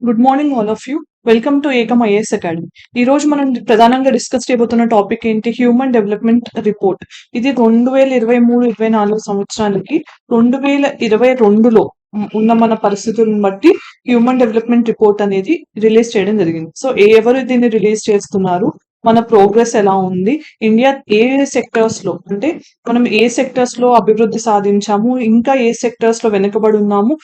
Good morning all of you. Welcome to Ekam IAS academy. ఈ రోజు మనం ప్రధానంగా డిస్కస్ చేయబోతున్న టాపిక్ ఏంటి? Human development report. ఇది 2023-24 సంవత్సరానికి 2022లో ఉన్న మన పరిస్థితులను బట్టి హ్యూమన్ డెవలప్మెంట్ రిపోర్ట్ అనేది రిలీజ్ చేయడం జరిగింది. సో ఎవరు దీన్ని రిలీజ్ చేస్తున్నారు, మన ప్రోగ్రెస్ ఎలా ఉంది, ఇండియా ఏ సెక్టర్స్ లో అంటే మనం ఏ సెక్టర్స్ లో అభివృద్ధి సాధించాము, ఇంకా ఏ సెక్టర్స్ లో వెనుకబడి ఉన్నాము,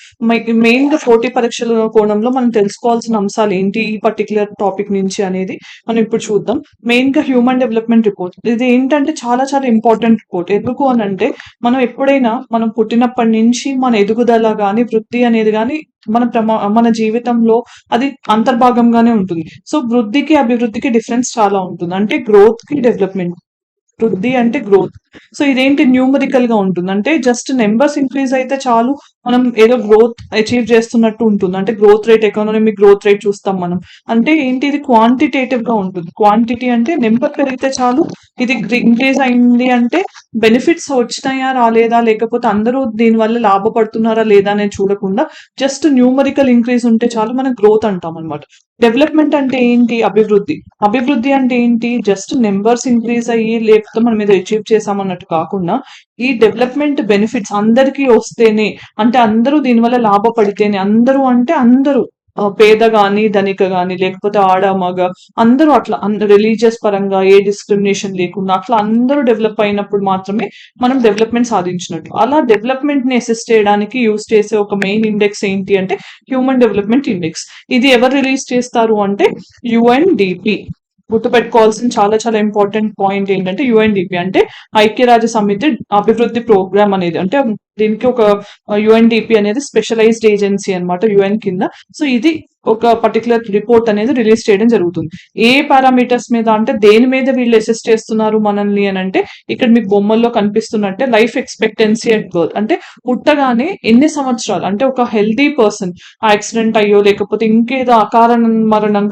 మెయిన్ గా పోటీ పరీక్షల కోణంలో మనం తెలుసుకోవాల్సిన అంశాలు ఏంటి ఈ పర్టికులర్ టాపిక్ నుంచి అనేది మనం ఇప్పుడు చూద్దాం. మెయిన్ గా హ్యూమన్ డెవలప్మెంట్ రిపోర్ట్ ఇది ఏంటంటే చాలా చాలా ఇంపార్టెంట్ రిపోర్ట్. ఎందుకు అని అంటే మనం ఎప్పుడైనా మనం పుట్టినప్పటి నుంచి మన ఎదుగుదల గాని వృద్ధి అనేది గాని మన జీవితంలో అది అంతర్భాగంగానే ఉంటుంది. సో వృద్ధికి అభివృద్ధికి డిఫరెన్స్ చాలా ఉంటుంది. అంటే గ్రోత్ కి డెవలప్మెంట్, వృద్ధి అంటే గ్రోత్. సో ఇదేంటి న్యూమరికల్ గా ఉంటుంది, అంటే జస్ట్ నెంబర్స్ ఇంక్రీజ్ అయితే చాలు మనం ఏదో గ్రోత్ అచీవ్ చేస్తున్నట్టు ఉంటుంది. అంటే growth rate, economic growth rate చూస్తాం మనం. అంటే ఏంటి, ఇది క్వాంటిటేటివ్ గా ఉంటుంది. క్వాంటిటీ అంటే నెంబర్ పెరిగితే చాలు, ఇది ఇంక్రీజ్ అయింది అంటే బెనిఫిట్స్ వచ్చినాయా రాలేదా, లేకపోతే అందరూ దీని వల్ల లాభపడుతున్నారా లేదా అనేది చూడకుండా జస్ట్ న్యూమరికల్ ఇంక్రీజ్ ఉంటే చాలు మనం గ్రోత్ అంటాం అనమాట. డెవలప్మెంట్ అంటే ఏంటి? అభివృద్ధి. అభివృద్ధి అంటే ఏంటి? జస్ట్ నెంబర్స్ ఇంక్రీజ్ అయ్యి లేకపోతే మనం ఏదో అచీవ్ చేసామన్నట్టు కాకుండా ఈ డెవలప్మెంట్ బెనిఫిట్స్ అందరికీ వస్తేనే, అంటే అందరూ దీనివల్ల లాభపడితేనే, అందరూ అంటే అందరూ పేద గాని ధనిక గాని లేకపోతే ఆడ మగ అందరూ అట్లా రిలీజియస్ పరంగా ఏ డిస్క్రిమినేషన్ లేకుండా అట్లా అందరూ డెవలప్ అయినప్పుడు మాత్రమే మనం డెవలప్మెంట్ సాధించినట్టు. అలా డెవలప్మెంట్ ని అసెస్ చేయడానికి యూజ్ చేసే ఒక మెయిన్ ఇండెక్స్ ఏంటి అంటే హ్యూమన్ డెవలప్మెంట్ ఇండెక్స్. ఇది ఎవరు రిలీజ్ చేస్తారు అంటే యుఎన్డిపి. గుర్తుపెట్టుకోవాల్సిన చాలా చాలా ఇంపార్టెంట్ పాయింట్ ఏంటంటే యుఎన్డిపి అంటే ఐక్యరాజ్య సమితి అభివృద్ధి ప్రోగ్రామ్ అనేది. అంటే దీనికి ఒక యుఎన్డిపి అనేది స్పెషలైజ్డ్ ఏజెన్సీ అనమాట యుఎన్ కింద. సో ఇది ఒక పర్టికులర్ రిపోర్ట్ అనేది రిలీజ్ చేయడం జరుగుతుంది. ఏ పారామీటర్స్ మీద అంటే దేని మీద వీళ్ళు అసెస్ చేస్తున్నారు మనల్ని అని అంటే ఇక్కడ మీకు బొమ్మల్లో కనిపిస్తున్నట్టే లైఫ్ ఎక్స్పెక్టెన్సీ అట్ బర్త్. అంటే పుట్టగానే ఎన్ని సంవత్సరాలు, అంటే ఒక హెల్దీ పర్సన్ యాక్సిడెంట్ అయ్యో లేకపోతే ఇంకేదో అకాల మరణం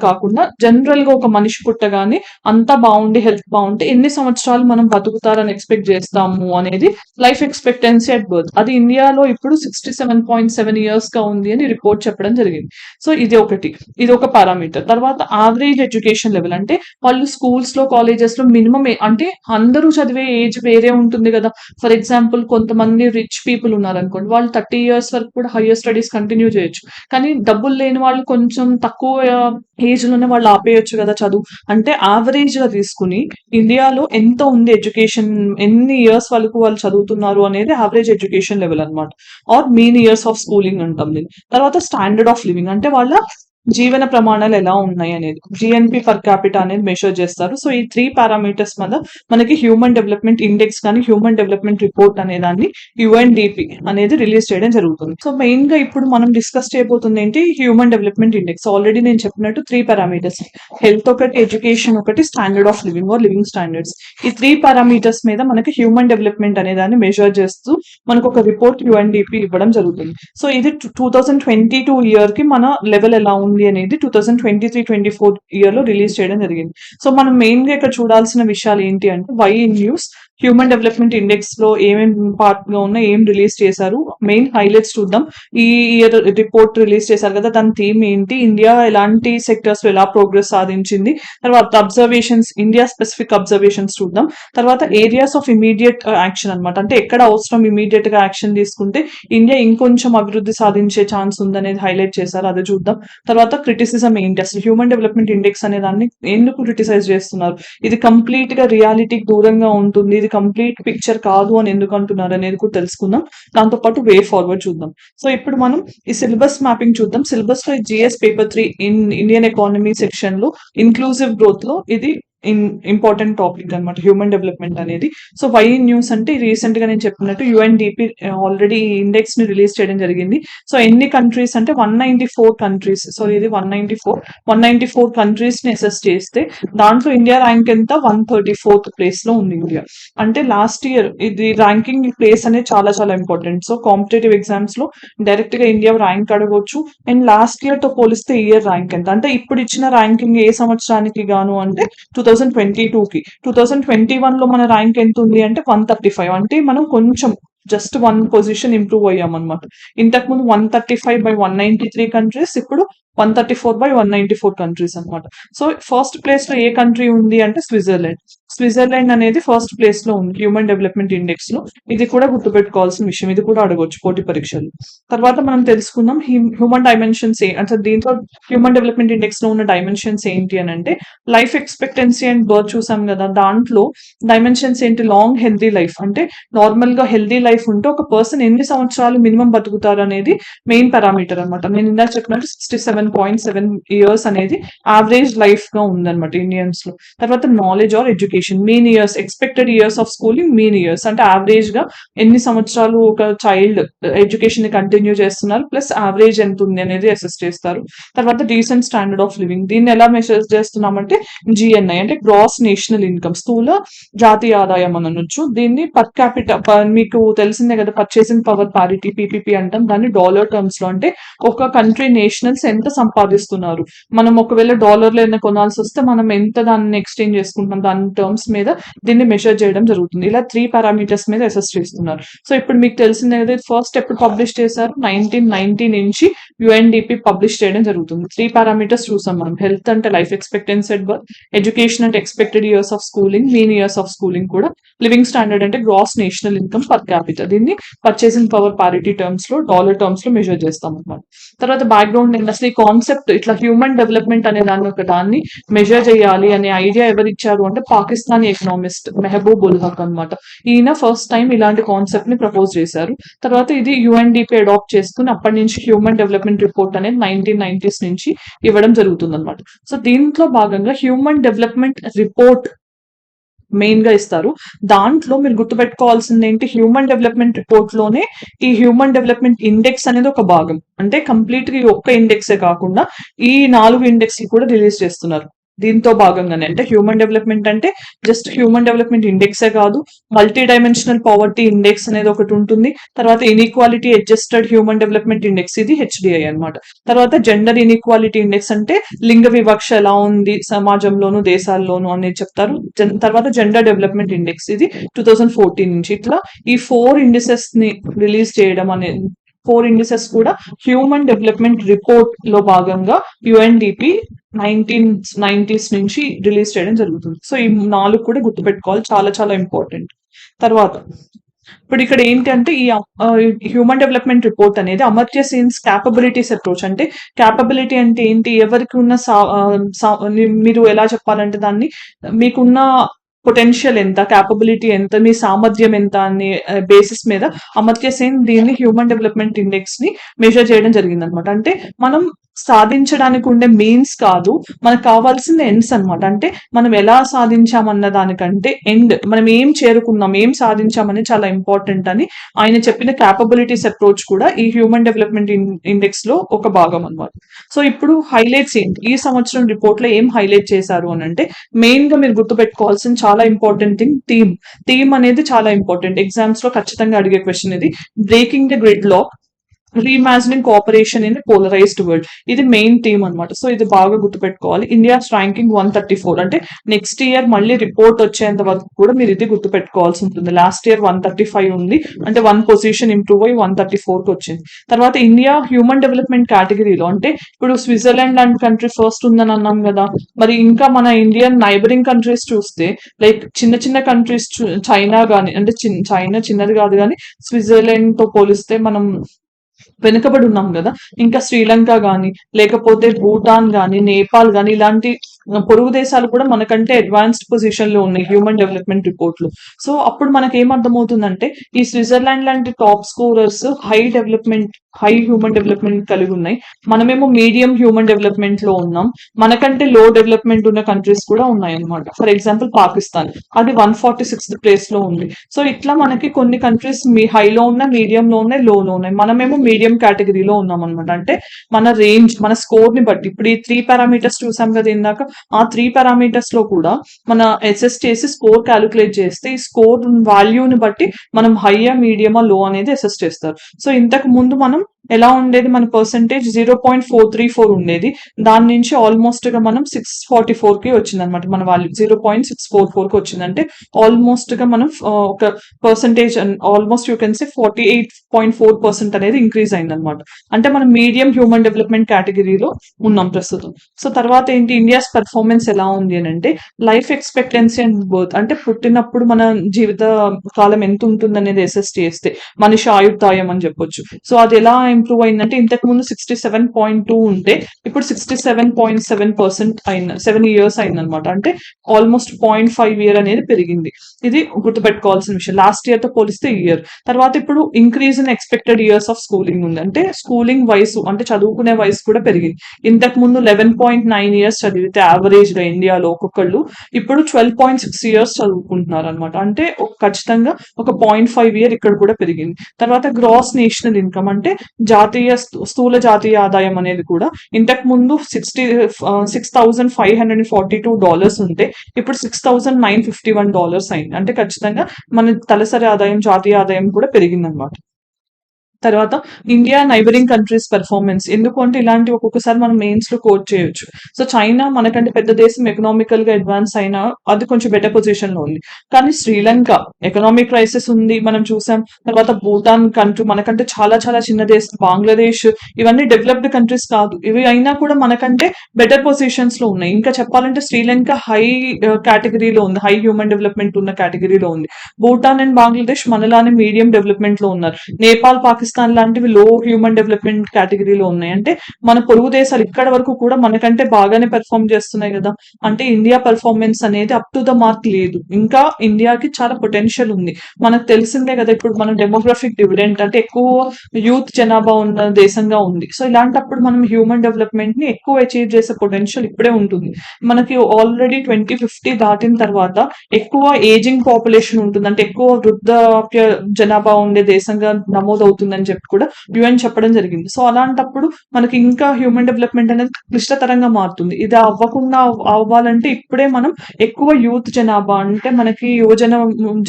కాకుండా జనరల్ గా ఒక మనిషి పుట్టగానే అంతా బాగుండి హెల్త్ బాగుంటే ఎన్ని సంవత్సరాలు మనం బతుకుతారని ఎక్స్పెక్ట్ చేస్తాము అనేది లైఫ్ ఎక్స్పెక్టెన్సీ అట్ బర్త్. అది ఇండియాలో ఇప్పుడు 67.7 ఇయర్స్ గా ఉంది అని రిపోర్ట్ చెప్పడం జరిగింది. సో ఇది ఒక పారామీటర్. తర్వాత యావరేజ్ ఎడ్యుకేషన్ లెవెల్, అంటే వాళ్ళు స్కూల్స్ లో కాలేజెస్ లో మినిమం అంటే అందరూ చదివే ఏజ్ వేరే ఉంటుంది కదా. ఫర్ ఎగ్జాంపుల్ కొంతమంది రిచ్ పీపుల్ ఉన్నారనుకోండి, వాళ్ళు 30 ఇయర్స్ వరకు కూడా హైయర్ స్టడీస్ కంటిన్యూ చేయొచ్చు. కానీ డబ్బులు లేని వాళ్ళు కొంచెం తక్కువ ఏజ్ లోనే వాళ్ళు ఆపేయొచ్చు కదా చదువు. అంటే యావరేజ్ గా తీసుకుని ఇండియాలో ఎంత ఉంది ఎడ్యుకేషన్, ఎన్ని ఇయర్స్ వరకు వాళ్ళు చదువుతున్నారు అనేది యావరేజ్ ఎడ్యుకేషన్ లెవెల్ అనమాట. Or mean years of schooling అంటాం దీన్ని. తర్వాత స్టాండర్డ్ ఆఫ్ లివింగ్, అంటే వాళ్ళ జీవన ప్రమాణాలు ఎలా ఉన్నాయి అనేది, జిఎన్పి పర్ క్యాపిటా అనేది మెషర్ చేస్తారు. సో ఈ 3 పారామీటర్స్ మీద మనకి హ్యూమన్ డెవలప్మెంట్ ఇండెక్స్ కానీ హ్యూమన్ డెవలప్మెంట్ రిపోర్ట్ అనే దాన్ని యుఎన్డిపి అనేది రిలీజ్ చేయడం జరుగుతుంది. సో మెయిన్ గా ఇప్పుడు మనం డిస్కస్ చేయబోతుంది ఏంటి, హ్యూమన్ డెవలప్మెంట్ ఇండెక్స్. ఆల్రెడీ నేను చెప్పినట్టు 3 పారామీటర్స్, హెల్త్ ఒకటి, ఎడ్యుకేషన్ ఒకటి, standard of living or living standards. ఈ 3 పారామీటర్స్ మీద మనకి హ్యూమన్ డెవలప్మెంట్ అనే దాన్ని మెజర్ చేస్తూ మనకు ఒక రిపోర్ట్ యుఎన్డిపి ఇవ్వడం జరుగుతుంది. సో ఇది 2022 ఇయర్ కి మన లెవెల్ ఎలా ఉంది అనేది 2023-24 ఇయర్ లో రిలీజ్ చేయడం జరిగింది. సో మనం మెయిన్ గా ఇక్కడ చూడాల్సిన విషయాలు ఏంటి అంటే why in news, human development index లో ఏమేమి పార్ట్ గా ఉన్నా, ఏం రిలీజ్ చేశారు, మెయిన్ హైలైట్స్ చూద్దాం. ఈ ఇయర్ రిపోర్ట్ రిలీజ్ చేశారు కదా, దాని థీమ్ ఏంటి, ఇండియా ఎలాంటి సెక్టర్స్ లో ఎలా ప్రోగ్రెస్ సాధించింది, తర్వాత అబ్జర్వేషన్స్, ఇండియా స్పెసిఫిక్ అబ్జర్వేషన్స్ చూద్దాం. తర్వాత ఏరియాస్ ఆఫ్ ఇమీడియట్ యాక్షన్ అనమాట, అంటే ఎక్కడ అవసరం ఇమీడియట్ గా యాక్షన్ తీసుకుంటే ఇండియా ఇంకొంచెం అభివృద్ధి సాధించే ఛాన్స్ ఉందనేది హైలైట్ చేశారు, అది చూద్దాం. తర్వాత క్రిటిసిజం ఏంటి, అసలు హ్యూమన్ డెవలప్మెంట్ ఇండెక్స్ అనే దాన్ని ఎందుకు క్రిటిసైజ్ చేస్తున్నారు, ఇది కంప్లీట్ గా రియాలిటీకి దూరంగా ఉంటుంది, ఇది కంప్లీట్ పిక్చర్ కాదు అని ఎందుకు అంటున్నారు అనేది కూడా తెలుసుకుందాం. దాంతో పాటు వే ఫార్వర్డ్ చూద్దాం. సో ఇప్పుడు మనం ఈ సిలబస్ మ్యాపింగ్ చూద్దాం. సిలబస్ లో GS paper 3 Indian economy section లో ఇన్క్లూజివ్ గ్రోత్ లో ఇది ఇంపార్టెంట్ టాపిక్ అనమాట హ్యూమన్ డెవలప్మెంట్ అనేది. సో వై న్యూస్ అంటే రీసెంట్ గా నేను చెప్పినట్టు యుఎన్డిపి ఆల్రెడీ ఇండెక్స్ ని రిలీజ్ చేయడం జరిగింది. సో ఎన్ని కంట్రీస్ అంటే 194 కంట్రీస్. సో ఇది 194 కంట్రీస్ ని అసెస్ చేస్తే దాంట్లో ఇండియా ర్యాంక్ ఎంత, 134th ప్లేస్ లో ఉంది ఇండియా. అంటే లాస్ట్ ఇయర్ ఇది ర్యాంకింగ్ ప్లేస్ అనేది చాలా చాలా ఇంపార్టెంట్. సో కాంపిటేటివ్ ఎగ్జామ్స్ లో డైరెక్ట్ గా ఇండియా ర్యాంక్ అడగవచ్చు. అండ్ లాస్ట్ ఇయర్ తో పోలిస్తే ఈ ఇయర్ ర్యాంక్ ఎంత, అంటే ఇప్పుడు ఇచ్చిన ర్యాంకింగ్ ఏ సంవత్సరానికి గాను అంటే 2022కి. 2021 లో మన ర్యాంక్ ఎంత ఉంది అంటే 135. అంటే మనం కొంచెం జస్ట్ 1 పొజిషన్ ఇంప్రూవ్ అయ్యామన్నమాట. ఇంతకుముందు 135/193 కంట్రీస్, ఇప్పుడు 134/194 కంట్రీస్ అన్నమాట. సో ఫస్ట్ ప్లేస్ లో ఏ కంట్రీ ఉంది అంటే స్విట్జర్లాండ్. స్విట్జర్లాండ్ అనేది ఫస్ట్ ప్లేస్ లో ఉంది హ్యూమన్ డెవలప్మెంట్ ఇండెక్స్ లో. ఇది కూడా గుర్తుపెట్టుకోవాల్సిన విషయం, ఇది కూడా అడగొచ్చు పోటీ పరీక్షలు. తర్వాత మనం తెలుసుకుందాం హ్యూమన్ డైమెన్షన్స్ అంటే దీంట్లో హ్యూమన్ డెవలప్మెంట్ ఇండెక్స్ లో ఉన్న డైమెన్షన్స్ ఏంటి అని అంటే, లైఫ్ ఎక్స్పెక్టెన్సీ అండ్ బర్త్ చూసాం కదా, దాంట్లో డైమెన్షన్స్ ఏంటి, లాంగ్ హెల్దీ లైఫ్ అంటే నార్మల్ గా హెల్దీ లైఫ్ ఉంటే ఒక పర్సన్ ఎన్ని సంవత్సరాలు మినిమం బతుకుతారు అనేది మెయిన్ పారామీటర్ అనమాట. నేను ఇందాక చెప్పినట్టు 67.7 ఇయర్స్ అనేది యావరేజ్ లైఫ్ గా ఉందన్నమాట ఇండియన్స్ లో. తర్వాత knowledge or education, mean years, expected years of schooling, mean years అంటే యావరేజ్ గా ఎన్ని సంవత్సరాలు ఒక చైల్డ్ ఎడ్యుకేషన్ ని కంటిన్యూ చేస్తున్నారు ప్లస్ యావరేజ్ ఎంత ఉంది అనేది అసెస్ చేస్తారు. తర్వాత డీసెంట్ స్టాండర్డ్ ఆఫ్ లివింగ్, దీన్ని ఎలా మెజర్ చేస్తున్నామంటే జిఎన్ఐ అంటే గ్రాస్ నేషనల్ ఇన్కమ్, స్థూల జాతీయ ఆదాయం అని అనొచ్చు. దీన్ని పర్ క్యాపిటల్, మీకు తెలిసిందే కదా పర్చేసింగ్ పవర్ పారిటీ పీపీపీ అంటాం దాన్ని డాలర్ టర్మ్స్ లో. అంటే ఒక కంట్రీ నేషనల్స్ ఎంత సంపాదిస్తున్నారు, మనం ఒకవేళ డాలర్లో ఏదైనా కొనాల్సి వస్తే మనం ఎంత దాన్ని ఎక్స్చేంజ్ చేసుకుంటాం దాని టర్మ్స్ మీద దీన్ని మెజర్ చేయడం జరుగుతుంది. ఇలా 3 పారామీటర్స్ మీద అసెస్ చేస్తున్నారు. సో ఇప్పుడు మీకు తెలిసిందే కదా ఫస్ట్ ఎప్పుడు పబ్లిష్ చేశారు, 1990 నుంచి యుఎన్డిపి పబ్లిష్ చేయడం జరుగుతుంది. 3 పారామీటర్స్ చూసాం మనం, హెల్త్ అంటే life expectancy at birth, education అంటే expected years of schooling, mean years of schooling కూడా, లివింగ్ స్టాండర్డ్ అంటే gross national income per capital, దీన్ని పర్చేసింగ్ పవర్ పారిటీ టర్మ్స్ లో డాలర్ టర్మ్స్ లో మెజర్ చేస్తాం అనమాట. తర్వాత బ్యాక్గ్రౌండ్ ఏంటి, అసలు ఈ కాన్సెప్ట్ ఇట్లా హ్యూమన్ డెవలప్మెంట్ అనే దాన్ని మెజర్ చేయాలి అనే ఐడియా ఎవరు ఇచ్చారు అంటే పాకిస్తానీ ఎకనామిస్ట్ మెహబూబ్ ఉల్ హక్ అనమాట. ఈయన ఫస్ట్ టైం ఇలాంటి కాన్సెప్ట్ ని ప్రపోజ్ చేశారు. తర్వాత ఇది యుఎన్డిపి అడాప్ట్ చేసుకుని అప్పటి నుంచి హ్యూమన్ డెవలప్మెంట్ రిపోర్ట్ అనేది 1990s నుంచి ఇవ్వడం జరుగుతుంది అనమాట. సో దీంట్లో భాగంగా హ్యూమన్ డెవలప్మెంట్ రిపోర్ట్ మెయిన్ గా ఇస్తారు. దాంట్లో మీరు గుర్తుపెట్టుకోవాల్సింది ఏంటి, హ్యూమన్ డెవలప్మెంట్ రిపోర్ట్ లోనే ఈ హ్యూమన్ డెవలప్మెంట్ ఇండెక్స్ అనేది ఒక భాగం. అంటే కంప్లీట్ గా ఈ ఒక్క ఇండెక్సే కాకుండా ఈ 4 ఇండెక్స్ కూడా రిలీజ్ చేస్తున్నారు దీంతో భాగంగానే. అంటే హ్యూమన్ డెవలప్మెంట్ అంటే జస్ట్ హ్యూమన్ డెవలప్మెంట్ ఇండెక్సే కాదు, మల్టీ డైమెన్షనల్ పవర్టీ ఇండెక్స్ అనేది ఒకటి ఉంటుంది. తర్వాత inequality adjusted human development index, ఇది హెచ్డిఐ అనమాట. తర్వాత జెండర్ ఇన్ఈక్వాలిటీ ఇండెక్స్ అంటే లింగ వివక్ష ఎలా ఉంది సమాజంలోను దేశాల్లోను అనేది చెప్తారు. తర్వాత జెండర్ డెవలప్మెంట్ ఇండెక్స్, ఇది 2014 నుంచి. ఇట్లా ఈ 4 ఇండిసెస్ ని రిలీజ్ చేయడం అనేది, 4 ఇండిసెస్ కూడా హ్యూమన్ డెవలప్మెంట్ రిపోర్ట్ లో భాగంగా యుఎన్డిపి 1990s నుంచి రిలీజ్ చేయడం జరుగుతుంది. సో ఈ 4 కూడా గుర్తుపెట్టుకోవాలి, చాలా చాలా ఇంపార్టెంట్. తర్వాత ఇప్పుడు ఇక్కడ ఏంటంటే ఈ హ్యూమన్ డెవలప్మెంట్ రిపోర్ట్ అనేది అమర్త్య సేన్స్ క్యాపబిలిటీస్ అప్రోచ్. అంటే క్యాపబిలిటీ అంటే ఏంటి, ఎవరికి ఉన్న మీరు ఎలా చెప్పాలంటే దాన్ని, మీకున్న పొటెన్షియల్ ఎంత, క్యాపబిలిటీ ఎంత, మీ సామర్థ్యం ఎంత అనే బేసిస్ మీద అమర్త్య సేన్ దీన్ని హ్యూమన్ డెవలప్మెంట్ ఇండెక్స్ ని మెజర్ చేయడం జరిగింది అనమాట. అంటే మనం సాధించడానికి ఉండే మీన్స్ కాదు, మనకు కావాల్సిన ఎండ్స్ అనమాట. అంటే మనం ఎలా సాధించామన్న దానికంటే ఎండ్, మనం ఏం చేరుకున్నాం, ఏం సాధించామని చాలా ఇంపార్టెంట్ అని ఆయన చెప్పిన క్యాపబిలిటీస్ అప్రోచ్ కూడా ఈ హ్యూమన్ డెవలప్మెంట్ ఇండెక్స్ లో ఒక భాగం అనమాట. సో ఇప్పుడు హైలైట్స్ ఏంటి, ఈ సంవత్సరం రిపోర్ట్ లో ఏం హైలైట్ చేశారు అని అంటే, మెయిన్ గా మీరు గుర్తుపెట్టుకోవాల్సిన చాలా ఇంపార్టెంట్ థింగ్ థీమ్ అనేది చాలా ఇంపార్టెంట్. ఎగ్జామ్స్ లో ఖచ్చితంగా అడిగే క్వశ్చన్ ఇది, breaking the gridlock, reimagining cooperation in polarised world, ఇది మెయిన్ థీమ్ అనమాట. సో ఇది బాగా గుర్తుపెట్టుకోవాలి. ఇండియాస్ ర్యాంకింగ్ 134, అంటే నెక్స్ట్ ఇయర్ మళ్ళీ రిపోర్ట్ వచ్చేంత వరకు కూడా మీరు ఇది గుర్తుపెట్టుకోవాల్సి ఉంటుంది. లాస్ట్ ఇయర్ 135 ఉంది, అంటే 1 పొజిషన్ ఇంప్రూవ్ అయ్యి 134కి వచ్చింది. తర్వాత ఇండియా హ్యూమన్ డెవలప్మెంట్ కేటగిరీలో, అంటే ఇప్పుడు స్విట్జర్లాండ్ లాంటి కంట్రీ ఫస్ట్ ఉందని అన్నాం కదా, మరి ఇంకా మన ఇండియన్ నైబరింగ్ కంట్రీస్ చూస్తే లైక్ చిన్న చిన్న కంట్రీస్, చైనా గానీ, అంటే చైనా చిన్నది కాదు కానీ స్విట్జర్లాండ్ తో పోలిస్తే మనం వెనుకబడి ఉన్నాం కదా. ఇంకా శ్రీలంక గాని, లేకపోతే భూటాన్ గాని, నేపాల్ గాని, ఇలాంటి పొరుగు దేశాలు కూడా మనకంటే అడ్వాన్స్డ్ పొజిషన్ లో ఉన్నాయి హ్యూమన్ డెవలప్మెంట్ రిపోర్ట్ లో. సో అప్పుడు మనకి ఏం అర్థమవుతుందంటే, ఈ స్విట్జర్లాండ్ లాంటి top scorers high human development కలిగి ఉన్నాయి, మనమేమో మీడియం హ్యూమన్ డెవలప్మెంట్ లో ఉన్నాం, మనకంటే లో డెవలప్మెంట్ ఉన్న కంట్రీస్ కూడా ఉన్నాయి అనమాట. ఫర్ ఎగ్జాంపుల్ పాకిస్తాన్, అది 146th ప్లేస్ లో ఉంది. సో ఇట్లా మనకి కొన్ని కంట్రీస్ హైలో ఉన్నాయి, మీడియం లో ఉన్నాయి, లో లో ఉన్నాయి, మనమేమో మీడియం కేటగిరీలో ఉన్నాం అనమాట. అంటే మన రేంజ్, మన స్కోర్ ని బట్టి, ఇప్పుడు ఈ 3 పారామీటర్స్ చూసాం కదా ఇందాక, ఆ 3 పారామీటర్స్ లో కూడా మన అసెస్ చేసి స్కోర్ క్యాలిక్యులేట్ చేస్తే ఈ స్కోర్ వాల్యూని బట్టి మనం హైయా, మీడియమా, లో అనేది అసెస్ చేస్తారు. సో ఇంతకు ముందు మనం ఎలా ఉండేది మన పర్సంటేజ్ 0.434 ఉండేది. దాని నుంచి ఆల్మోస్ట్ గా మనం 644 కి వచ్చిందనమాట మన వాల్యూ. 0.644 కి వచ్చిందంటే ఆల్మోస్ట్ గా మనం ఒక percentage almost you can say 48.4% అనేది ఇంక్రీజ్ అయిందనమాట. అంటే మనం మీడియం హ్యూమన్ డెవలప్మెంట్ కేటగిరీలో ఉన్నాం ప్రస్తుతం. సో తర్వాత ఏంటి ఇండియాస్ పెర్ఫార్మెన్స్ ఎలా ఉంది అని అంటే లైఫ్ ఎక్స్పెక్టెన్సీ అండ్ బర్త్ అంటే పుట్టినప్పుడు మన జీవిత కాలం ఎంత ఉంటుంది అనేది అసెస్ చేస్తే మనిషి ఆయుర్దాయం అని చెప్పొచ్చు. సో అది ఎలా ఇంప్రూవ్ అయిందంటే ఇంతకు ముందు 67.2 ఉంటే ఇప్పుడు 67.7% అయిన 7 years అయిందనమాట. అంటే ఆల్మోస్ట్ 0.5 year అనేది పెరిగింది. ఇది గుర్తుపెట్టుకోవాల్సిన విషయం. లాస్ట్ ఇయర్ తో పోలిస్తే ఈ ఇయర్. తర్వాత ఇప్పుడు increase in expected years of schooling ఉంది. అంటే స్కూలింగ్ వయసు అంటే చదువుకునే వయసు కూడా పెరిగింది. ఇంతకు ముందు 11.9 years చదివితే యావరేజ్ గా ఇండియాలో ఒక్కొక్కళ్ళు ఇప్పుడు 12.6 years చదువుకుంటున్నారు అనమాట. అంటే ఖచ్చితంగా ఒక 0.5 year ఇక్కడ కూడా పెరిగింది. తర్వాత గ్రాస్ నేషనల్ ఇన్కమ్ అంటే స్థూల జాతీయ ఆదాయం అనేది కూడా ఇంతకు ముందు $6,542 ఉంటే ఇప్పుడు $6,951 అయింది. అంటే ఖచ్చితంగా మన తలసరి ఆదాయం జాతీయ ఆదాయం కూడా పెరిగిందనమాట. తర్వాత ఇండియా నైబరింగ్ కంట్రీస్ పెర్ఫార్మెన్స్ ఎందుకు అంటే ఇలాంటి ఒక్కొక్కసారి మనం మెయిన్స్ లో కోట్ చేయొచ్చు. సో చైనా మనకంటే పెద్ద దేశం ఎకనామికల్ గా అడ్వాన్స్ అయినా అది కొంచెం బెటర్ పొజిషన్ లో ఉంది. కానీ శ్రీలంక ఎకనామిక్ క్రైసిస్ ఉంది మనం చూసాం. తర్వాత భూటాన్ కంట్రీ మనకంటే చాలా చాలా చిన్న దేశం. బంగ్లాదేశ్ ఇవన్నీ డెవలప్డ్ కంట్రీస్ కాదు. ఇవి అయినా కూడా మనకంటే బెటర్ పొజిషన్స్ లో ఉన్నాయి. ఇంకా చెప్పాలంటే శ్రీలంక హై కేటగిరీలో ఉంది. హై హ్యూమన్ డెవలప్మెంట్ ఉన్న కేటగిరీలో ఉంది. భూటాన్ అండ్ బంగ్లాదేశ్ మనలానే మీడియం డెవలప్మెంట్ లో ఉన్నారు. నేపాల్ పాకిస్తాన్ లాంటివి లో హ్యూమన్ డెవలప్మెంట్ కేటగిరీలో ఉన్నాయి. అంటే మన పొరుగు దేశాలు ఇక్కడ వరకు కూడా మనకంటే బాగానే పెర్ఫార్మ్ చేస్తున్నాయి కదా. అంటే ఇండియా పెర్ఫార్మెన్స్ అనేది అప్ టు ద మార్క్ లేదు. ఇంకా ఇండియాకి చాలా పొటెన్షియల్ ఉంది. మనకు తెలిసిందే కదా ఇప్పుడు మన డెమోగ్రఫిక్ డివిడెంట్ అంటే ఎక్కువ యూత్ జనాభా ఉన్న దేశంగా ఉంది. సో ఇలాంటప్పుడు మనం హ్యూమన్ డెవలప్మెంట్ ని ఎక్కువ అచీవ్ చేసే పొటెన్షియల్ ఇప్పుడే ఉంటుంది. మనకి ఆల్రెడీ 2050 దాటిన తర్వాత ఎక్కువ ఏజింగ్ పాపులేషన్ ఉంటుంది. అంటే ఎక్కువ వృద్ధాప్య జనాభా ఉండే దేశంగా నమోదవుతుందని చెప్పి కూడా యుఎన్ చెప్పడం జరిగింది. సో అలాంటప్పుడు మనకి ఇంకా హ్యూమన్ డెవలప్మెంట్ అనేది క్లిష్టతరంగా మారుతుంది. ఇది అవ్వకుండా అవ్వాలంటే ఇప్పుడే మనం ఎక్కువ యూత్ జనాభా అంటే మనకి యువజన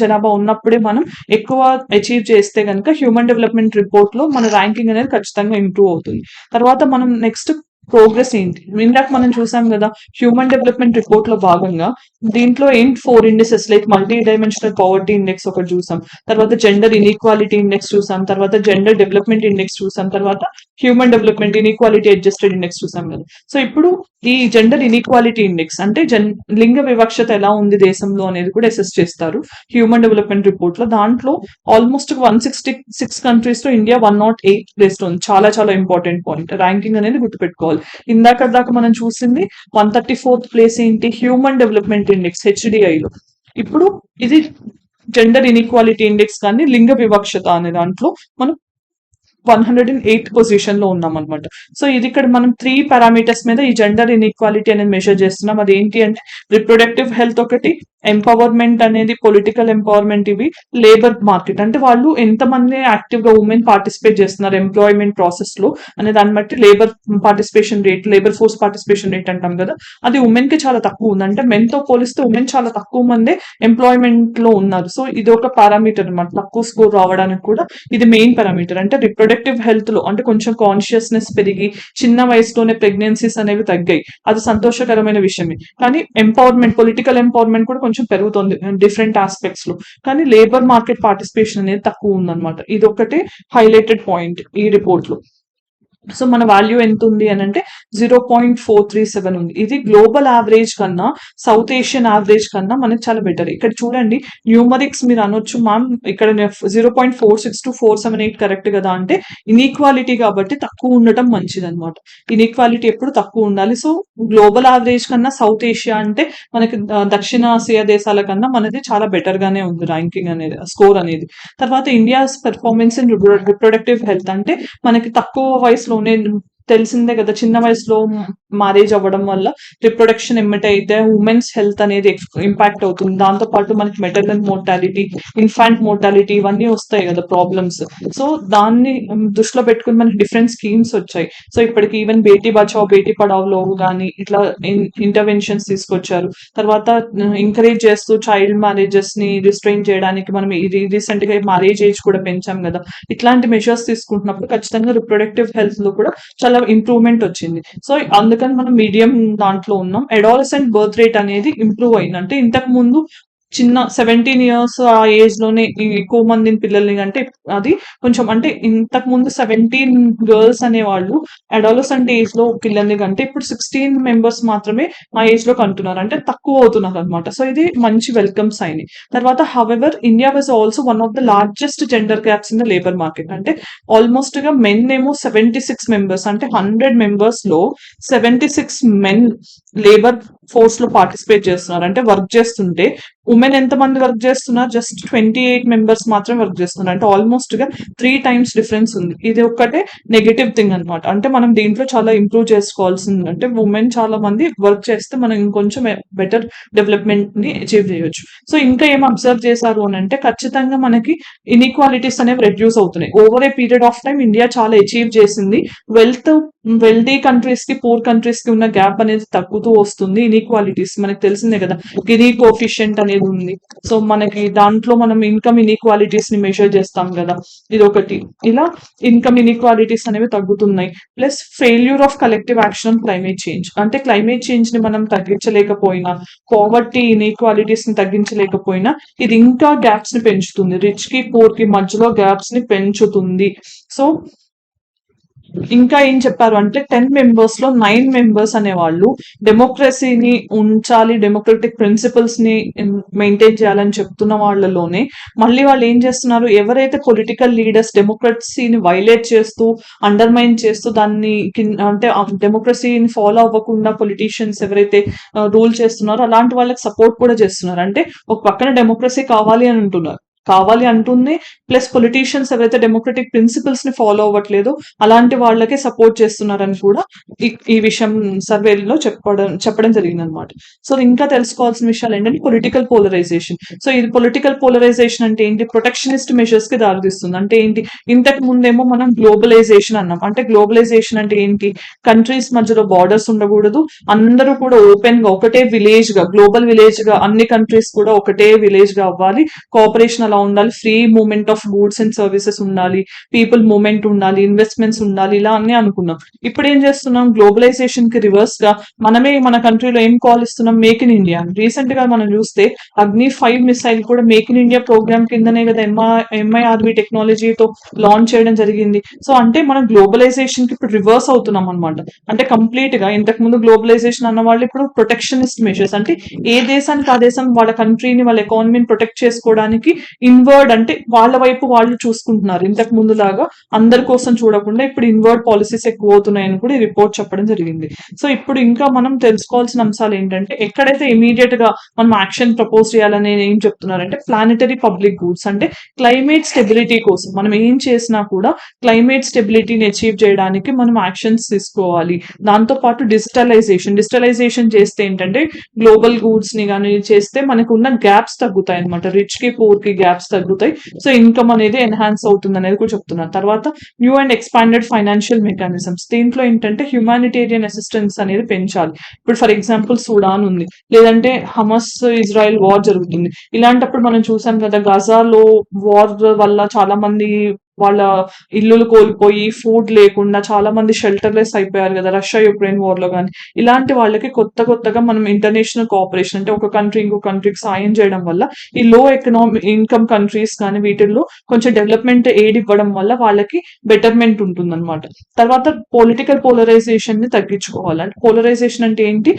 జనాభా ఉన్నప్పుడే మనం ఎక్కువ అచీవ్ చేస్తే కనుక హ్యూమన్ డెవలప్మెంట్ రిపోర్ట్ లో మన ర్యాంకింగ్ అనేది ఖచ్చితంగా ఇంప్రూవ్ అవుతుంది. తర్వాత మనం నెక్స్ట్ ప్రోగ్రెస్ ఏంటి ఇందాక మనం చూసాం కదా హ్యూమన్ డెవలప్మెంట్ రిపోర్ట్ లో భాగంగా దీంట్లో ఏంటి 4 indices like multi dimensional poverty index ఒకటి చూసాం. తర్వాత జెండర్ ఇన్ఈక్వాలిటీ ఇండెక్స్ చూసాం. తర్వాత జెండర్ డెవలప్మెంట్ ఇండెక్స్ చూసాం. తర్వాత human development inequality adjusted index చూసాం కదా. సో ఇప్పుడు ఈ జెండర్ ఇన్ఈక్వాలిటీ ఇండెక్స్ అంటే లింగ వివక్షత ఎలా ఉంది దేశంలో అనేది కూడా అసెస్ చేస్తారు హ్యూమన్ డెవలప్మెంట్ రిపోర్ట్ లో. దాంట్లో ఆల్మోస్ట్ 166 కంట్రీస్ లో ఇండియా 108 ప్లేస్ లో ఉంది. చాలా చాలా ఇంపార్టెంట్ పాయింట్. ర్యాంకింగ్ అనేది గుర్తుపెట్టుకోవాలి. ఇందాక దాకా మనం చూసింది 134th ప్లేస్ ఏంటి హ్యూమన్ డెవలప్మెంట్ ఇండెక్స్ హెచ్డిఐలో. ఇప్పుడు ఇది జెండర్ ఇన్ఈక్వాలిటీ ఇండెక్స్ కానీ లింగ వివక్షత అనే దాంట్లో మనం 108th పొజిషన్ లో ఉన్నాం అనమాట. సో ఇది ఇక్కడ మనం 3 పారామీటర్స్ మీద ఈ జెండర్ ఇన్ఈక్వాలిటీ అనేది మెజర్ చేస్తున్నాం. అది ఏంటి అంటే రిప్రొడక్టివ్ హెల్త్ ఒకటి, ఎంపవర్మెంట్ అనేది పొలిటికల్ ఎంపవర్మెంట్, ఇవి లేబర్ మార్కెట్ అంటే వాళ్ళు ఎంతమంది యాక్టివ్ గా ఉమెన్ పార్టిసిపేట్ చేస్తున్నారు ఎంప్లాయ్మెంట్ ప్రాసెస్ లో అనే దాన్ని బట్టి labour participation rate, labour force participation rate అంటాం కదా, అది ఉమెన్ కి చాలా తక్కువ ఉంది. అంటే మెన్ తో పోలిస్తే ఉమెన్ చాలా తక్కువ మంది ఎంప్లాయ్మెంట్ లో ఉన్నారు. సో ఇది ఒక పారామీటర్ అనమాట. తక్కువ స్కోర్ రావడానికి కూడా ఇది మెయిన్ పారామీటర్. అంటే రిప్రొడక్టివ్ హెల్త్ లో అంటే కొంచెం కాన్షియస్నెస్ పెరిగి చిన్న వయసులోనే ప్రెగ్నెన్సీస్ అనేవి తగ్గాయి. అది సంతోషకరమైన విషయమే. కానీ ఎంపవర్మెంట్ పొలిటికల్ ఎంపవర్మెంట్ కూడా కొంచెం పెరుగుతుంది డిఫరెంట్ ఆస్పెక్ట్స్ లో. కానీ లేబర్ మార్కెట్ పార్టిసిపేషన్ అనేది తక్కువ ఉందన్నమాట. ఇది ఒకటి హైలైటెడ్ పాయింట్ ఈ రిపోర్ట్ లో. సో మన వాల్యూ ఎంత ఉంది అని అంటే 0.437 ఉంది. ఇది గ్లోబల్ యావరేజ్ కన్నా సౌత్ ఏషియన్ యావరేజ్ కన్నా మనకి చాలా బెటర్. ఇక్కడ చూడండి న్యూమరిక్స్ మీరు అనొచ్చు మ్యామ్ ఇక్కడ 0.462 478 కరెక్ట్ కదా అంటే ఇన్ఈక్వాలిటీ కాబట్టి తక్కువ ఉండటం మంచిది అనమాట. ఇన్ఈక్వాలిటీ ఎప్పుడు తక్కువ ఉండాలి. సో గ్లోబల్ యావరేజ్ కన్నా సౌత్ ఏషియా అంటే మనకి దక్షిణాసియా దేశాల కన్నా మనది చాలా బెటర్ గానే ఉంది ర్యాంకింగ్ అనేది స్కోర్ అనేది. తర్వాత India's performance in reproductive health అంటే మనకి తక్కువ వయసులోనే తెలిసిందే కదా చిన్న వయసులో మ్యారేజ్ అవ్వడం వల్ల రిప్రొడక్షన్ ఎమ్మటైతే ఉమెన్స్ హెల్త్ అనేది ఇంపాక్ట్ అవుతుంది. దాంతో పాటు మనకి మెటర్నల్ మోర్టాలిటీ, ఇన్ఫాంట్ మోర్టాలిటీ ఇవన్నీ వస్తాయి కదా ప్రాబ్లమ్స్. సో దాన్ని దృష్టిలో పెట్టుకుని మనకి డిఫరెంట్ స్కీమ్స్ వచ్చాయి. సో ఇప్పటికి ఈవెన్ బేటీ బచావ్ బేటీ పడావ్లో కానీ ఇట్లా ఇంటర్వెన్షన్స్ తీసుకొచ్చారు. తర్వాత ఎంకరేజ్ చేస్తూ చైల్డ్ మ్యారేజెస్ ని రిస్ట్రైన్ చేయడానికి మనం రీసెంట్ గా మ్యారేజ్ ఏజ్ కూడా పెంచాం కదా. ఇట్లాంటి మెషర్స్ తీసుకుంటున్నప్పుడు ఖచ్చితంగా రిప్రొడక్టివ్ హెల్త్ లో కూడా చాలా ఇంప్రూవ్మెంట్ వచ్చింది. సో అందుకని మనం మీడియం దాంట్లో ఉన్నాం. అడాలసెంట్ బర్త్ రేట్ అనేది ఇంప్రూవ్ అయింది. అంటే ఇంతకు ముందు చిన్న 17 ఇయర్స్ ఆ ఏజ్ లోనే ఎక్కువ మందిని పిల్లల్ని అంటే అది కొంచెం అంటే ఇంతకు ముందు 17 గర్ల్స్ అనేవాళ్ళు అడాలసెంట్ ఏజ్ లో పిల్లల్ని కంటే ఇప్పుడు 16 మెంబర్స్ మాత్రమే ఆ ఏజ్ లో కంటున్నారు. అంటే తక్కువ అవుతున్నారు అనమాట. సో ఇది మంచి వెల్కమ్ సైన్. తర్వాత however India was also one of the largest gender gaps in the labour market. అంటే ఆల్మోస్ట్ గా మెన్ ఏమో 76 మెంబర్స్, అంటే 100 మెంబర్స్ లో 76 మెన్ లేబర్ ఫోర్స్ లో పార్టిసిపేట్ చేస్తున్నారు. అంటే వర్క్ చేస్తుంటే ఉమెన్ ఎంత మంది వర్క్ చేస్తున్నారు? జస్ట్ 28 మెంబర్స్ మాత్రమే వర్క్ చేస్తున్నారు. అంటే ఆల్మోస్ట్ గా 3 times డిఫరెన్స్ ఉంది. ఇది ఒక్కటే నెగటివ్ థింగ్ అనమాట. అంటే మనం దీంట్లో చాలా ఇంప్రూవ్ చేసుకోవాల్సింది. అంటే ఉమెన్ చాలా మంది వర్క్ చేస్తే మనం ఇంకొంచెం బెటర్ డెవలప్మెంట్ ని అచీవ్ చేయొచ్చు. సో ఇంకా ఏం అబ్జర్వ్ చేశారు అని అంటే ఖచ్చితంగా మనకి ఇన్ఈక్వాలిటీస్ అనేవి రెడ్యూస్ అవుతున్నాయి. Over a period of time India చాలా అచీవ్ చేసింది. వెల్దీ కంట్రీస్ కి పూర్ కంట్రీస్ కి ఉన్న గ్యాప్ అనేది తగ్గుతూ వస్తుంది. ఇన్ఈక్వాలిటీస్ మనకి తెలిసిందే కదా, గినీ కోఫిషియంట్ అనేది ఉంది. సో మనకి దాంట్లో మనం ఇన్కమ్ ఇన్ఈక్వాలిటీస్ ని మెజర్ చేస్తాం కదా, ఇది ఒకటి. ఇలా ఇన్కమ్ ఇన్ఈక్వాలిటీస్ అనేవి తగ్గుతున్నాయి. Plus failure of collective action climate change. అంటే క్లైమేట్ చేంజ్ ని మనం తగ్గించలేకపోయినా, పావర్టీ ఇన్ఈక్వాలిటీస్ ని తగ్గించలేకపోయినా ఇది ఇంకా గ్యాప్స్ ని పెంచుతుంది. రిచ్ కి పూర్ కి మధ్యలో గ్యాప్స్ ని పెంచుతుంది. సో ఇంకా ఏం చెప్పారు అంటే 10 మెంబర్స్ లో 9 మెంబర్స్ అనేవాళ్ళు డెమోక్రసీని ఉంచాలి, డెమోక్రటిక్ ప్రిన్సిపల్స్ ని మెయింటైన్ చేయాలని చెప్తున్న వాళ్ళలోనే మళ్ళీ వాళ్ళు ఏం చేస్తున్నారు, ఎవరైతే పొలిటికల్ లీడర్స్ డెమోక్రసీని వైలేట్ చేస్తూ అండర్మైన్ చేస్తూ దాన్ని అంటే డెమోక్రసీని ఫాలో అవ్వకుండా పొలిటీషియన్స్ ఎవరైతే రూల్ చేస్తున్నారో అలాంటి వాళ్ళకి సపోర్ట్ కూడా చేస్తున్నారు. అంటే ఒక పక్కన డెమోక్రసీ కావాలి అని అంటున్నారు, కావాలి అంటుంది, ప్లస్ పొలిటీషియన్స్ ఎవరైతే డెమోక్రటిక్ ప్రిన్సిపల్స్ ని ఫాలో అవ్వట్లేదు అలాంటి వాళ్ళకే సపోర్ట్ చేస్తున్నారని కూడా ఈ విషయం సర్వేలో చెప్పడం జరిగింది అనమాట. సో ఇంకా తెలుసుకోవాల్సిన విషయాలు ఏంటంటే పొలిటికల్ పోలరైజేషన్. సో ఇది పొలిటికల్ పోలరైజేషన్ అంటే ఏంటి? ప్రొటెక్షనిస్ట్ మెషర్స్ కి దారితీస్తుంది. అంటే ఏంటి? ఇంతకు ముందేమో మనం గ్లోబలైజేషన్ అన్నాం. అంటే గ్లోబలైజేషన్ అంటే ఏంటి? కంట్రీస్ మధ్యలో బార్డర్స్ ఉండకూడదు, అందరూ కూడా ఓపెన్ గా ఒకటే విలేజ్ గా, గ్లోబల్ విలేజ్ గా అన్ని కంట్రీస్ కూడా ఒకటే విలేజ్ గా అవ్వాలి, కోఆపరేషన్ ఉండాలి, free movement of goods and services ఉండాలి, పీపుల్ మూవ్మెంట్ ఉండాలి, ఇన్వెస్ట్మెంట్స్ ఉండాలి, ఇలా అన్ని అనుకున్నాం. ఇప్పుడు ఏం చేస్తున్నాం? గ్లోబలైజేషన్ కి రివర్స్ గా మనమే మన కంట్రీలో ఏం కాల్ ఇస్తున్నాం? Make in India. రీసెంట్ గా మనం చూస్తే అగ్ని 5 మిసైల్ కూడా మేక్ ఇన్ ఇండియా ప్రోగ్రామ్ కిందనే కదా ఎంఐఆర్వి టెక్నాలజీతో లాంచ్ చేయడం జరిగింది. సో అంటే మనం గ్లోబలైజేషన్ కి ఇప్పుడు రివర్స్ అవుతున్నాం అనమాట. అంటే కంప్లీట్ గా ఇంతకు ముందు గ్లోబలైజేషన్ అన్న వాళ్ళు ఇప్పుడు ప్రొటెక్షనిస్ట్ మెషర్స్, అంటే ఏ దేశానికి ఆ దేశం వాళ్ళ కంట్రీని వాళ్ళ ఎకానమీని ప్రొటెక్ట్ చేసుకోవడానికి ఇన్వర్డ్, అంటే వాళ్ళ వైపు వాళ్ళు చూసుకుంటున్నారు. ఇంతకు ముందు లాగా అందరి కోసం చూడకుండా ఇప్పుడు ఇన్వర్డ్ పాలసీస్ ఎక్కువ అవుతున్నాయని కూడా ఈ రిపోర్ట్ చెప్పడం జరిగింది. సో ఇప్పుడు ఇంకా మనం తెలుసుకోవాల్సిన అంశాలు ఏంటంటే ఎక్కడైతే ఇమీడియట్ గా మనం యాక్షన్ ప్రపోజ్ చేయాలని ఏం చెప్తున్నారంటే ప్లానెటరీ పబ్లిక్ గూడ్స్. అంటే క్లైమేట్ స్టెబిలిటీ కోసం మనం ఏం చేసినా కూడా క్లైమేట్ స్టెబిలిటీని అచీవ్ చేయడానికి మనం యాక్షన్స్ తీసుకోవాలి. దాంతో పాటు డిజిటలైజేషన్ చేస్తే ఏంటంటే గ్లోబల్ గూడ్స్ ని కానీ చేస్తే మనకు ఉన్న గ్యాప్స్ తగ్గుతాయి అనమాట. రిచ్ కి పూర్ కి గ్యాప్స్ తగ్గుతాయి. సో ఇన్కమ్ అనేది ఎన్హాన్స్ అవుతుంది అనేది కూడా చెప్తున్నారు. తర్వాత new and expanded financial mechanisms. దీంట్లో ఏంటంటే హ్యూమానిటేరియన్ అసిస్టెన్స్ అనేది పెంచాలి. ఇప్పుడు ఫర్ ఎగ్జాంపుల్ సుడాన్ ఉంది, లేదంటే హమస్ ఇజ్రాయెల్ వార్ జరుగుతుంది. ఇలాంటప్పుడు మనం చూసాం కదా, గజాలో వార్ వల్ల చాలా మంది వాళ్ళ ఇల్లులు కోల్పోయి ఫుడ్ లేకుండా చాలా మంది షెల్టర్లెస్ అయిపోయారు కదా, రష్యా యుక్రెయిన్ వార్ లో కానీ. ఇలాంటి వాళ్ళకి కొత్తగా మనం ఇంటర్నేషనల్ కోఆపరేషన్, అంటే ఒక కంట్రీ ఇంకో కంట్రీకి సాయం చేయడం వల్ల ఈ లో ఇన్కమ్ కంట్రీస్ కానీ వీటిల్లో కొంచెం డెవలప్మెంట్ ఎయిడ్ ఇవ్వడం వల్ల వాళ్ళకి బెటర్మెంట్ ఉంటుంది అనమాట. తర్వాత పొలిటికల్ పోలరైజేషన్ ని తగ్గించుకోవాలి. అంటే పోలరైజేషన్ అంటే ఏంటి?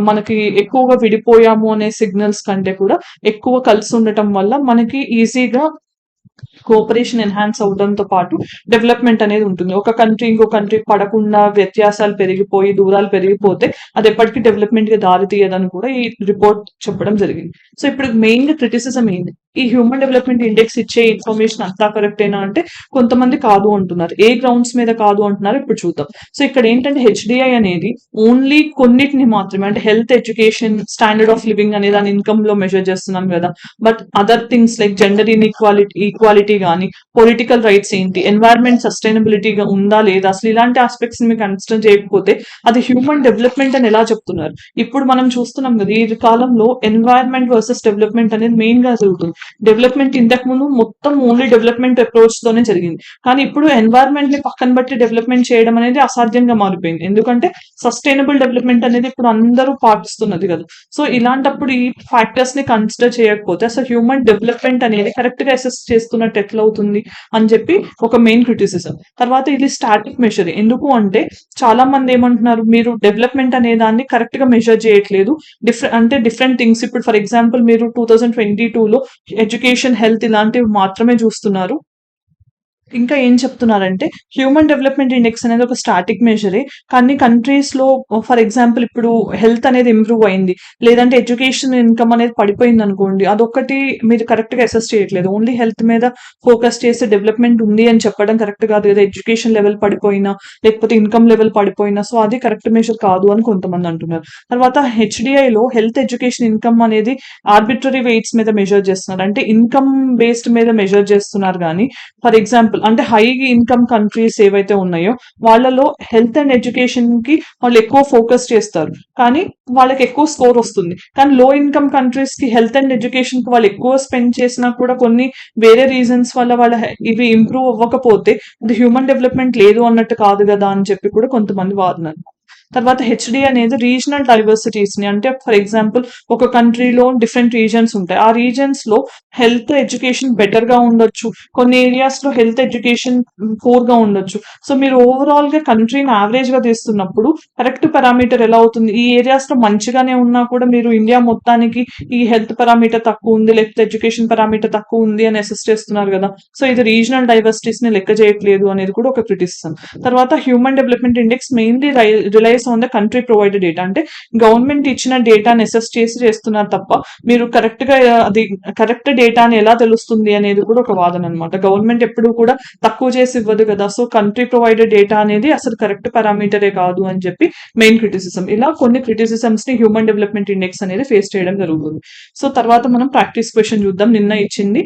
మనకి ఎక్కువగా విడిపోయాము అనే సిగ్నల్స్ కంటే కూడా ఎక్కువ కలిసి ఉండటం వల్ల మనకి ఈజీగా కోఆపరేషన్ ఎన్హాన్స్ అవడంతో పాటు డెవలప్మెంట్ అనేది ఉంటుంది. ఒక కంట్రీ ఇంకో కంట్రీ పడకుండా వ్యత్యాసాలు పెరిగిపోయి దూరాలు పెరిగిపోతే అది ఎప్పటికీ డెవలప్మెంట్ కి దారి తీయదని కూడా ఈ రిపోర్ట్ చెప్పడం జరిగింది. సో ఇప్పుడు మెయిన్ గా క్రిటిసిజం ఏంటి? ఈ హ్యూమన్ డెవలప్మెంట్ ఇండెక్స్ ఇచ్చే ఇన్ఫర్మేషన్ అంతా కరెక్టేనా అంటే కొంతమంది కాదు అంటున్నారు. ఏ గ్రౌండ్స్ మీద కాదు అంటున్నారు ఇప్పుడు చూద్దాం. సో ఇక్కడ ఏంటంటే హెచ్డిఐ అనేది ఓన్లీ కొన్నిటిని మాత్రమే, అంటే health, education, standard of living అనే దాని ఇన్కమ్ లో మెజర్ చేస్తున్నాం కదా. But other things like gender equality కానీ, పొలిటికల్ రైట్స్ ఏంటి, ఎన్వైరన్మెంట్ సస్టైనబిలిటీగా ఉందా లేదా, అసలు ఇలాంటి ఆస్పెక్ట్స్ మీరు కన్సిడర్ చేయకపోతే అది హ్యూమన్ డెవలప్మెంట్ అని ఎలా చెప్తున్నారు? ఇప్పుడు మనం చూస్తున్నాం కదా, ఈ కాలంలో ఎన్వైరన్మెంట్ వర్సెస్ డెవలప్మెంట్ అనేది మెయిన్ గా జరుగుతుంది. డెవలప్మెంట్ ఇంతకు ముందు మొత్తం ఓన్లీ డెవలప్మెంట్ అప్రోచ్ తోనే జరిగింది, కానీ ఇప్పుడు ఎన్వైరన్మెంట్ ని పక్కన బట్టి డెవలప్మెంట్ చేయడం అనేది అసాధ్యంగా మారిపోయింది. ఎందుకంటే సస్టైనబుల్ డెవలప్మెంట్ అనేది ఇప్పుడు అందరూ పాటిస్తున్నది కదా. సో ఇలాంటప్పుడు ఈ ఫ్యాక్టర్స్ ని కన్సిడర్ చేయకపోతే అసలు హ్యూమన్ డెవలప్మెంట్ అనేది కరెక్ట్ గా అసెస్ చేస్తున్నట్టు ఎట్లా అవుతుంది అని చెప్పి ఒక మెయిన్ క్రిటిసిజం. తర్వాత ఇది స్టాటిక్ మెషర్. ఎందుకు అంటే చాలా మంది ఏమంటున్నారు, మీరు డెవలప్మెంట్ అనే దాన్ని కరెక్ట్ గా మెజర్ చేయట్లేదు, డిఫరెంట్ థింగ్స్. ఇప్పుడు ఫర్ ఎగ్జాంపుల్ మీరు 2022లో ఎడ్యుకేషన్, హెల్త్ ఇలాంటివి మాత్రమే చూస్తున్నారు. ఇంకా ఏం చెప్తున్నారంటే హ్యూమన్ డెవలప్మెంట్ ఇండెక్స్ అనేది ఒక స్టాటిక్ మెజరే, కానీ కంట్రీస్ లో ఫర్ ఎగ్జాంపుల్ ఇప్పుడు హెల్త్ అనేది ఇంప్రూవ్ అయింది, లేదంటే ఎడ్యుకేషన్ ఇన్కమ్ అనేది పడిపోయింది అనుకోండి, అదొకటి మీరు కరెక్ట్ గా అసెస్ చేయట్లేదు. ఓన్లీ హెల్త్ మీద ఫోకస్ చేసి డెవలప్మెంట్ ఉంది అని చెప్పడం కరెక్ట్ కాదు కదా. ఎడ్యుకేషన్ లెవెల్ పడిపోయినా, లేకపోతే ఇన్కమ్ లెవెల్ పడిపోయినా, సో అది కరెక్ట్ మెజర్ కాదు అని కొంతమంది అంటున్నారు. తర్వాత హెచ్డిఐలో హెల్త్, ఎడ్యుకేషన్, ఇన్కమ్ అనేది ఆర్బిట్రరీ వెయిట్స్ మీద మెజర్ చేస్తున్నారు, అంటే ఇన్కమ్ బేస్డ్ మీద మెజర్ చేస్తున్నారు. కానీ ఫర్ ఎగ్జాంపుల్ అంటే హై ఇన్కమ్ కంట్రీస్ ఏవైతే ఉన్నాయో వాళ్ళలో హెల్త్ అండ్ ఎడ్యుకేషన్ కి వాళ్ళు ఎక్కువ ఫోకస్ చేస్తారు, కానీ వాళ్ళకి ఎక్కువ స్కోర్ వస్తుంది. కానీ లో ఇన్కమ్ కంట్రీస్ కి హెల్త్ అండ్ ఎడ్యుకేషన్ కి వాళ్ళు ఎక్కువ స్పెండ్ చేసినా కూడా కొన్ని వేరే రీజన్స్ వల్ల ఇవి ఇంప్రూవ్ అవ్వకపోతే అది హ్యూమన్ డెవలప్మెంట్ లేదు అన్నట్టు కాదు కదా అని చెప్పి కూడా కొంతమంది వాదనలు. తర్వాత హెచ్డి అనేది రీజనల్ డైవర్సిటీస్ ని, అంటే ఫర్ ఎగ్జాంపుల్ ఒక కంట్రీలో డిఫరెంట్ రీజన్స్ ఉంటాయి, ఆ రీజన్స్ లో హెల్త్, ఎడ్యుకేషన్ బెటర్ గా ఉండొచ్చు, కొన్ని ఏరియాస్ లో హెల్త్, ఎడ్యుకేషన్ పూర్ గా ఉండొచ్చు. సో మీరు ఓవరాల్ గా కంట్రీని యావరేజ్ గా తీస్తున్నప్పుడు కరెక్ట్ పారామీటర్ ఎలా అవుతుంది? ఈ ఏరియాస్ లో మంచిగానే ఉన్నా కూడా మీరు ఇండియా మొత్తానికి ఈ హెల్త్ పారామీటర్ తక్కువ ఉంది, లేకపోతే ఎడ్యుకేషన్ పారామీటర్ తక్కువ ఉంది అని అసెస్ చేస్తున్నారు కదా. సో ఇది రీజనల్ డైవర్సిటీస్ ని లెక్క చేయట్లేదు అనేది కూడా ఒక క్రిటిసిజం. తర్వాత human development index mainly relies on the country provided data, అంటే గవర్నమెంట్ ఇచ్చిన డేటాని అసెస్ చేసి చేస్తున్నారు తప్ప మీరు కరెక్ట్ గా అది కరెక్ట్ డేటాని ఎలా తెలుస్తుంది అనేది కూడా ఒక వాదన అనమాట. గవర్నమెంట్ ఎప్పుడు కూడా తక్కువ చేసి ఇవ్వదు కదా. సో కంట్రీ ప్రొవైడెడ్ డేటా అనేది అసలు కరెక్ట్ పారామీటరే కాదు అని చెప్పి మెయిన్ క్రిటిసిజం. ఇలా కొన్ని క్రిటిసిజమ్స్ ని హ్యూమన్ డెవలప్మెంట్ ఇండెక్స్ అనేది ఫేస్ చేయడం జరుగుతుంది. సో తర్వాత మనం ప్రాక్టీస్ క్వశ్చన్ చూద్దాం. నిన్న ఇచ్చింది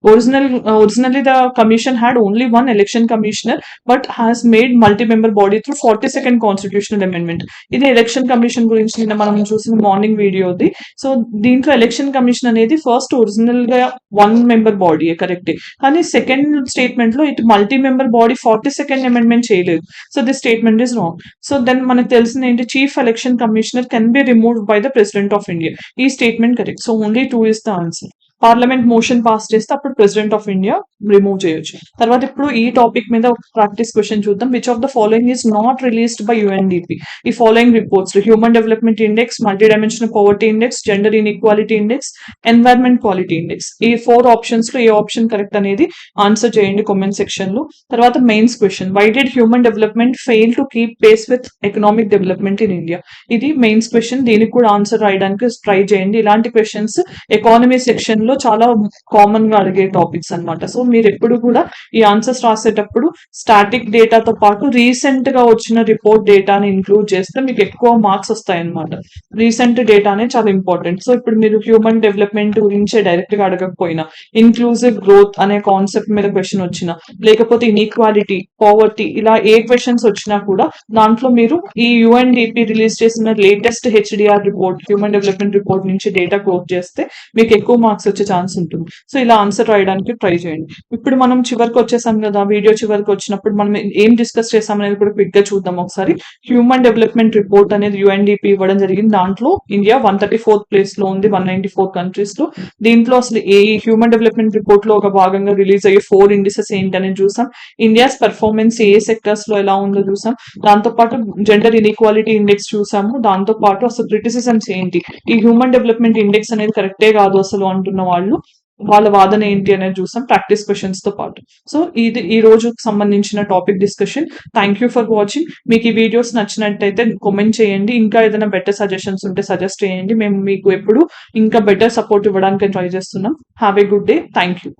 originally the commission had only one election commissioner but has made multi-member body through 42nd constitutional amendment. ఇది ఎలక్షన్ కమిషన్ గురించి నిన్న మనం చూసిన మార్నింగ్ వీడియోది. సో దీంట్లో ఎలక్షన్ కమిషన్ అనేది ఫస్ట్ ఒరిజినల్ గా 1 member బాడీ కరెక్టే, కానీ సెకండ్ స్టేట్మెంట్ లో ఇటు multi member body 42nd amendment చేయలేదు. So this statement is wrong. So then మనకు తెలిసింది ఏంటి, chief election commissioner can be removed by the president of India. ఈ statement correct. So only 2 is the answer. Parliament motion pass చేస్తే అప్పుడు president of India remove చేయొచ్చు. తర్వాత ఇప్పుడు ఈ టాపిక్ మీద ఒక ప్రాక్టీస్ క్వశ్చన్ చూద్దాం. Which of the following is not released by UNDP? ఈ following reports human development index, multi dimensional poverty index, gender inequality index, environment quality index, ఈ 4 options లో ఏ ఆప్షన్ కరెక్ట్ అనేది ఆన్సర్ చేయండి comment section లో. తర్వాత mains question, why did human development fail to keep pace with economic development in India? ఇది mains question, దీనికి కూడా ఆన్సర్ రాయడానికి ట్రై చేయండి. ఇలాంటి క్వశ్చన్స్ ఎకానమీ సెక్షన్ లో చాలా కామన్ గా అడిగే టాపిక్స్ అన్నమాట. సో మీరు ఎప్పుడు కూడా ఈ ఆన్సర్స్ రాసేటప్పుడు స్టాటిక్ డేటాతో పాటు రీసెంట్ గా వచ్చిన రిపోర్ట్ డేటాని ఇంక్లూడ్ చేస్తే మీకు ఎక్కువ మార్క్స్ వస్తాయి అనమాట. రీసెంట్ డేటానే చాలా ఇంపార్టెంట్. సో ఇప్పుడు మీరు హ్యూమన్ డెవలప్మెంట్ గురించి డైరెక్ట్ గా అడగకపోయినా, ఇన్క్లూజివ్ గ్రోత్ అనే కాన్సెప్ట్ మీద క్వశ్చన్ వచ్చినా, లేకపోతే ఇన్ఈక్వాలిటీ, పావర్టీ, ఇలా ఏ క్వశ్చన్స్ వచ్చినా కూడా దాంట్లో మీరు ఈ యుఎన్డిపి రిలీజ్ చేసిన latest HDR report, human development report నుంచి డేటా కోట్ చేస్తే మీకు ఎక్కువ మార్క్స్ వచ్చే ఛాన్స్ ఉంటుంది. సో ఇలా ఆన్సర్ రాయడానికి ట్రై చేయండి. ఇప్పుడు మనం చివరికి వచ్చేసాం కదా, వీడియో చివరికి వచ్చినప్పుడు మనం ఏం డిస్కస్ చేసాం అనేది కూడా క్విక్ గా చూద్దాం ఒకసారి. హ్యూమన్ డెవలప్మెంట్ రిపోర్ట్ అనేది యుఎన్డిపి ఇవ్వడం జరిగింది. దాంట్లో ఇండియా 134th ప్లేస్ లో ఉంది 194 కంట్రీస్ లో. దీంట్లో అసలు ఈ హ్యూమన్ డెవలప్మెంట్ రిపోర్ట్ లో ఒక భాగంగా రిలీజ్ అయ్యే 4 ఇండిసెస్ ఏంటనేది చూసాం. ఇండియాస్ పెర్ఫార్మెన్స్ ఏ సెక్టర్స్ లో ఎలా ఉందో చూసాం. దాంతో పాటు జెండర్ ఇన్ఈక్వాలిటీ ఇండెక్స్ చూసాము. దాంతో పాటు అసలు క్రిటిసిజమ్స్ ఏంటి, ఈ హ్యూమన్ డెవలప్మెంట్ ఇండెక్స్ అనేది కరెక్టే కాదు అసలు అంటున్న వాళ్ళు వాళ్ళ వాదన ఏంటి అనేది చూసాం ప్రాక్టీస్ క్వశ్చన్స్ తో పాటు. సో ఇది ఈ రోజుకి సంబంధించిన topic discussion. Thank you for watching. మీకు ఈ వీడియోస్ నచ్చినట్టయితే కామెంట్ చేయండి. ఇంకా ఏదైనా బెటర్ సజెషన్స్ ఉంటే సజెస్ట్ చేయండి. మేము మీకు ఎప్పుడు ఇంకా బెటర్ సపోర్ట్ ఇవ్వడానికి ట్రై చేస్తున్నాం. Have a good day. Thank you.